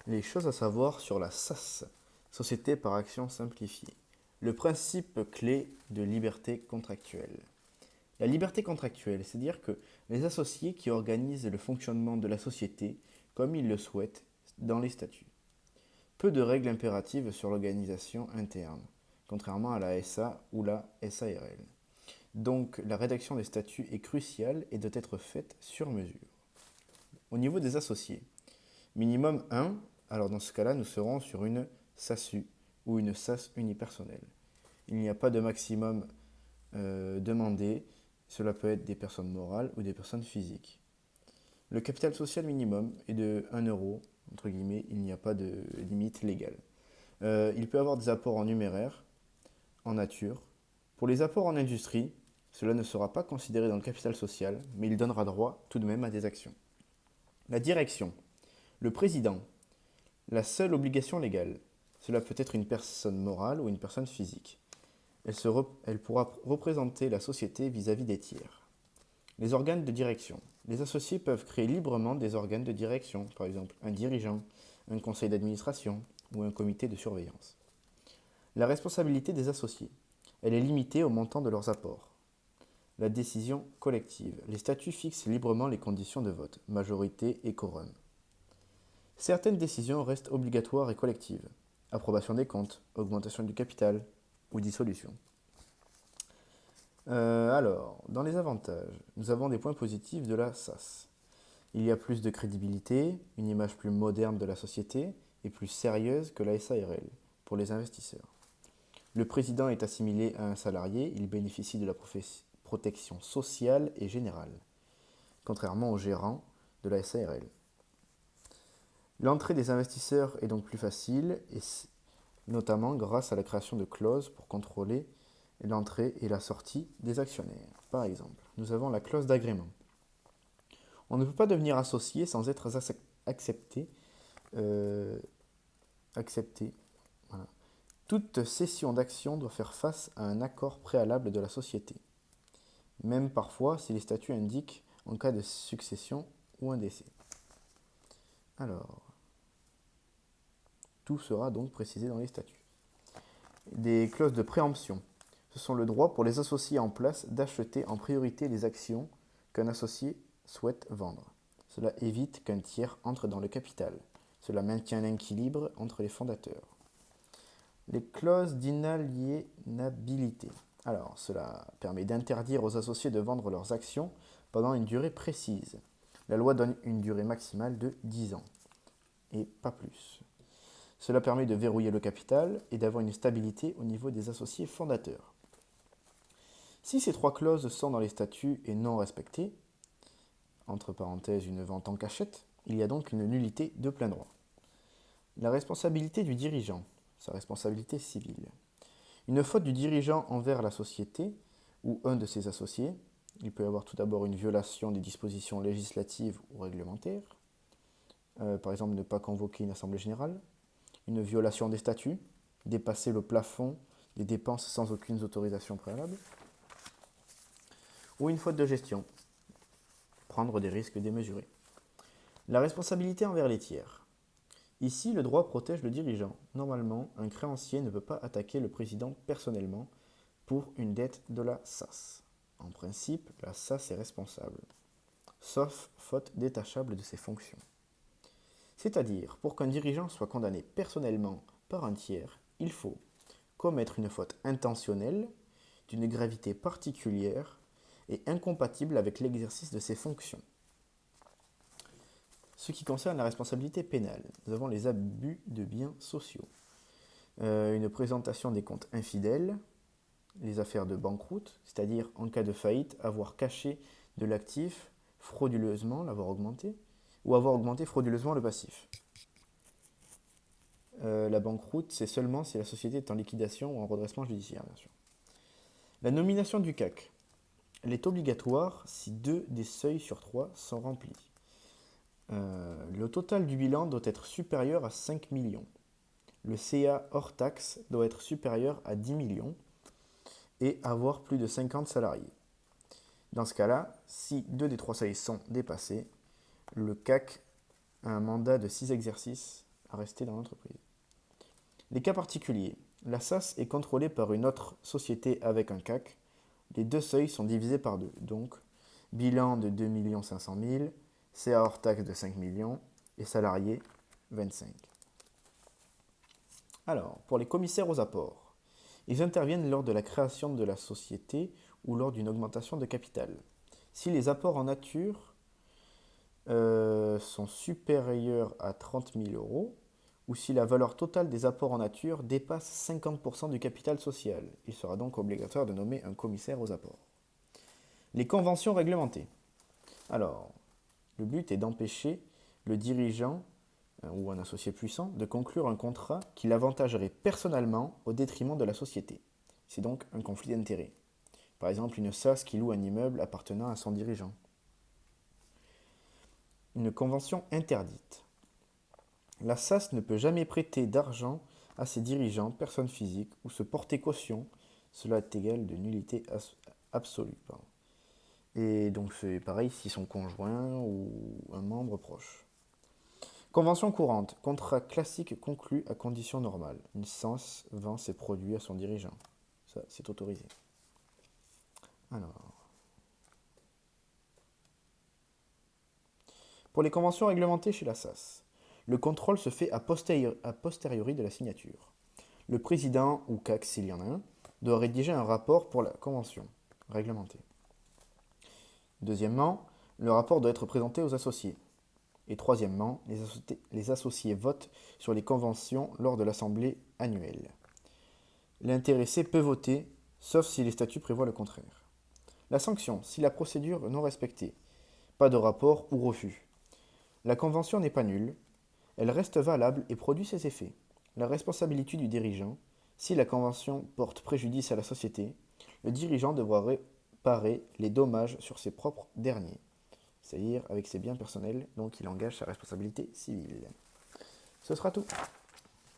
Les choses à savoir sur la SAS, Société par action simplifiée. Le principe clé de liberté contractuelle. La liberté contractuelle, c'est-à-dire que les associés qui organisent le fonctionnement de la société comme ils le souhaitent dans les statuts. Peu de règles impératives sur l'organisation interne, contrairement à la SA ou la SARL. Donc la rédaction des statuts est cruciale et doit être faite sur mesure. Au niveau des associés, minimum 1, alors dans ce cas-là, nous serons sur une SASU ou une SAS unipersonnelle. Il n'y a pas de maximum demandé, cela peut être des personnes morales ou des personnes physiques. Le capital social minimum est de 1 euro, entre guillemets, il n'y a pas de limite légale. Il peut y avoir des apports en numéraire, en nature. Pour les apports en industrie, cela ne sera pas considéré dans le capital social, mais il donnera droit tout de même à des actions. La direction. Le président. La seule obligation légale. Cela peut être une personne morale ou une personne physique. Elle pourra représenter la société vis-à-vis des tiers. Les organes de direction. Les associés peuvent créer librement des organes de direction, par exemple un dirigeant, un conseil d'administration ou un comité de surveillance. La responsabilité des associés. Elle est limitée au montant de leurs apports. La décision collective. Les statuts fixent librement les conditions de vote, majorité et quorum. Certaines décisions restent obligatoires et collectives. Approbation des comptes, augmentation du capital ou dissolution. Alors, dans les avantages, nous avons des points positifs de la SAS. Il y a plus de crédibilité, une image plus moderne de la société et plus sérieuse que la SARL pour les investisseurs. Le président est assimilé à un salarié, il bénéficie de la protection sociale et générale, contrairement au gérant de la SARL. L'entrée des investisseurs est donc plus facile, et notamment grâce à la création de clauses pour contrôler l'entrée et la sortie des actionnaires. Par exemple, nous avons la clause d'agrément. On ne peut pas devenir associé sans être accepté. euh, accepté. Voilà. Toute cession d'actions doit faire face à un accord préalable de la société, même parfois si les statuts indiquent en cas de succession ou un décès. Alors, tout sera donc précisé dans les statuts. Des clauses de préemption. Ce sont le droit pour les associés en place d'acheter en priorité les actions qu'un associé souhaite vendre. Cela évite qu'un tiers entre dans le capital. Cela maintient l'équilibre entre les fondateurs. Les clauses d'inaliénabilité. Alors, cela permet d'interdire aux associés de vendre leurs actions pendant une durée précise. La loi donne une durée maximale de 10 ans, et pas plus. Cela permet de verrouiller le capital et d'avoir une stabilité au niveau des associés fondateurs. Si ces trois clauses sont dans les statuts et non respectées, entre parenthèses une vente en cachette, il y a donc une nullité de plein droit. La responsabilité du dirigeant, sa responsabilité civile. Une faute du dirigeant envers la société ou un de ses associés, il peut y avoir tout d'abord une violation des dispositions législatives ou réglementaires, par exemple ne pas convoquer une assemblée générale, une violation des statuts, dépasser le plafond des dépenses sans aucune autorisation préalable, ou une faute de gestion, prendre des risques démesurés. La responsabilité envers les tiers. Ici, le droit protège le dirigeant. Normalement, un créancier ne peut pas attaquer le président personnellement pour une dette de la SAS. En principe, la SAS est responsable, sauf faute détachable de ses fonctions. C'est-à-dire, pour qu'un dirigeant soit condamné personnellement par un tiers, il faut commettre une faute intentionnelle, d'une gravité particulière et incompatible avec l'exercice de ses fonctions. Ce qui concerne la responsabilité pénale, nous avons les abus de biens sociaux. Une présentation des comptes infidèles, les affaires de banqueroute, c'est-à-dire en cas de faillite, avoir caché de l'actif frauduleusement, l'avoir augmenté, ou avoir augmenté frauduleusement le passif. La banqueroute, c'est seulement si la société est en liquidation ou en redressement judiciaire, bien sûr. La nomination du CAC. Elle est obligatoire si 2 des seuils sur 3 sont remplis. Le total du bilan doit être supérieur à 5 millions. Le CA hors taxe doit être supérieur à 10 millions et avoir plus de 50 salariés. Dans ce cas-là, si 2 des 3 seuils sont dépassés, le CAC a un mandat de 6 exercices à rester dans l'entreprise. Les cas particuliers. La SAS est contrôlée par une autre société avec un CAC. Les deux seuils sont divisés par deux. Donc, bilan de 2 500 000, CA hors taxe de 5 millions et salariés 25. Alors, pour les commissaires aux apports, ils interviennent lors de la création de la société ou lors d'une augmentation de capital. Si les apports en nature sont supérieurs à 30 000 euros, ou si la valeur totale des apports en nature dépasse 50% du capital social. Il sera donc obligatoire de nommer un commissaire aux apports. Les conventions réglementées. Alors, le but est d'empêcher le dirigeant ou un associé puissant de conclure un contrat qui l'avantagerait personnellement au détriment de la société. C'est donc un conflit d'intérêts. Par exemple, une SAS qui loue un immeuble appartenant à son dirigeant. Une convention interdite. La SAS ne peut jamais prêter d'argent à ses dirigeants, personnes physiques, ou se porter caution. Cela est égal de nullité absolue. Et donc c'est pareil si son conjoint ou un membre proche. Convention courante, contrat classique conclu à conditions normales. Une SAS vend ses produits à son dirigeant. Ça, c'est autorisé. Alors. Pour les conventions réglementées chez la SAS, le contrôle se fait a posteriori de la signature. Le président, ou CAC s'il y en a un, doit rédiger un rapport pour la convention réglementée. Deuxièmement, le rapport doit être présenté aux associés. Et troisièmement, les associés votent sur les conventions lors de l'assemblée annuelle. L'intéressé peut voter, sauf si les statuts prévoient le contraire. La sanction, si la procédure non respectée, pas de rapport ou refus. La convention n'est pas nulle, elle reste valable et produit ses effets. La responsabilité du dirigeant, si la convention porte préjudice à la société, le dirigeant devra réparer les dommages sur ses propres derniers, c'est-à-dire avec ses biens personnels, donc il engage sa responsabilité civile. Ce sera tout.